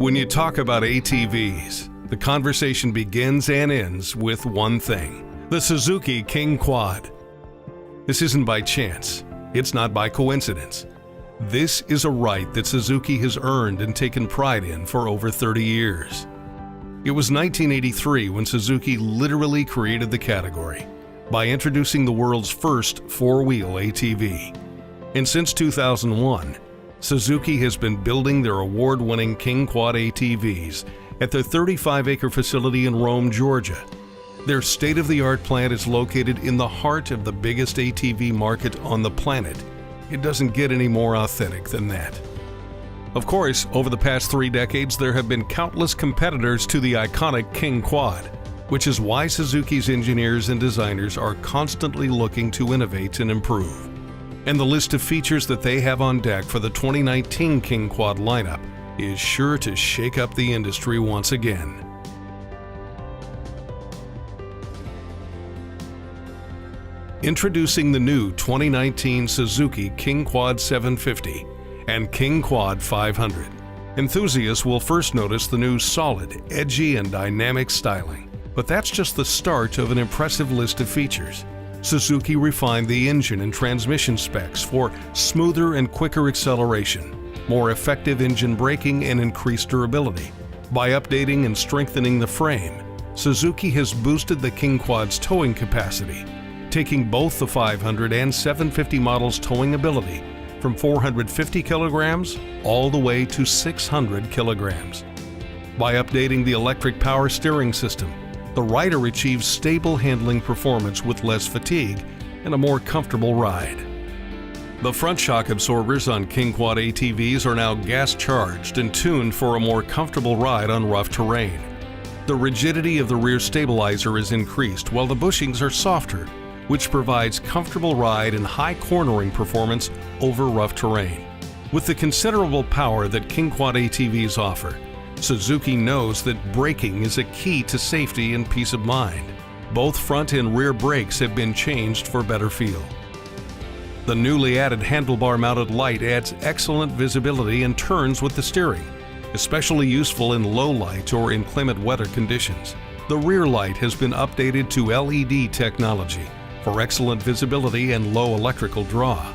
When you talk about ATVs, the conversation begins and ends with one thing: the Suzuki Kingquad. This isn't by chance. It's not by coincidence. This is a right that Suzuki has earned and taken pride in for over 30 years. It was 1983 when Suzuki literally created the category by introducing the world's first four-wheel ATV. And since 2001, Suzuki has been building their award-winning Kingquad ATVs at their 35-acre facility in Rome, Georgia. Their state-of-the-art plant is located in the heart of the biggest ATV market on the planet. It doesn't get any more authentic than that. Of course, over the past 3 decades, there have been countless competitors to the iconic Kingquad, which is why Suzuki's engineers and designers are constantly looking to innovate and improve. And the list of features that they have on deck for the 2019 Kingquad lineup is sure to shake up the industry once again. Introducing the new 2019 Suzuki Kingquad 750 and Kingquad 500. Enthusiasts will first notice the new solid, edgy, and dynamic styling. But that's just the start of an impressive list of features. Suzuki refined the engine and transmission specs for smoother and quicker acceleration, more effective engine braking, and increased durability. By updating and strengthening the frame, Suzuki has boosted the Kingquad's towing capacity, taking both the 500 and 750 models' towing ability from 450 kilograms all the way to 600 kilograms. By updating the electric power steering system, the rider achieves stable handling performance with less fatigue and a more comfortable ride. The front shock absorbers on Kingquad ATVs are now gas-charged and tuned for a more comfortable ride on rough terrain. The rigidity of the rear stabilizer is increased while the bushings are softer, which provides comfortable ride and high cornering performance over rough terrain. With the considerable power that Kingquad ATVs offer, Suzuki knows that braking is a key to safety and peace of mind. Both front and rear brakes have been changed for better feel. The newly added handlebar-mounted light adds excellent visibility and turns with the steering, especially useful in low light or inclement weather conditions. The rear light has been updated to LED technology for excellent visibility and low electrical draw.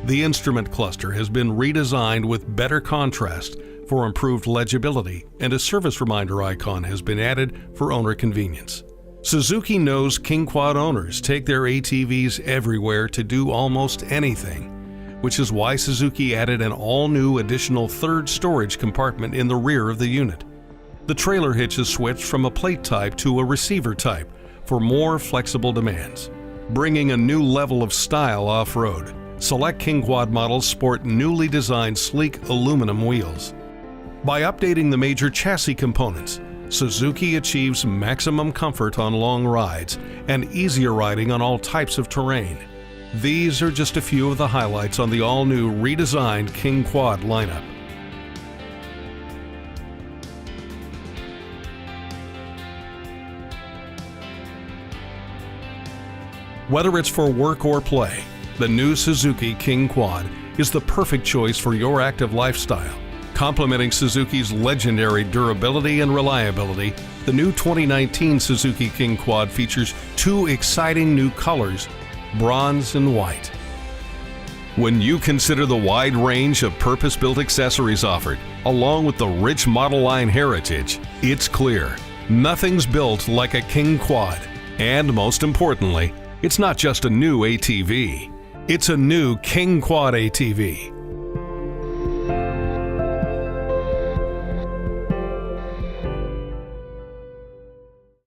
The instrument cluster has been redesigned with better contrast for improved legibility, and a service reminder icon has been added for owner convenience. Suzuki knows Kingquad owners take their ATVs everywhere to do almost anything, which is why Suzuki added an all-new additional third storage compartment in the rear of the unit. The trailer hitch is switched from a plate type to a receiver type for more flexible demands. Bringing a new level of style off-road, select Kingquad models sport newly designed sleek aluminum wheels. By updating the major chassis components, Suzuki achieves maximum comfort on long rides and easier riding on all types of terrain. These are just a few of the highlights on the all-new redesigned Kingquad lineup. Whether it's for work or play, the new Suzuki Kingquad is the perfect choice for your active lifestyle. Complementing Suzuki's legendary durability and reliability, the new 2019 Suzuki Kingquad features 2 exciting new colors, bronze and white. When you consider the wide range of purpose-built accessories offered, along with the rich model line heritage, it's clear nothing's built like a Kingquad. And most importantly, it's not just a new ATV, it's a new Kingquad ATV.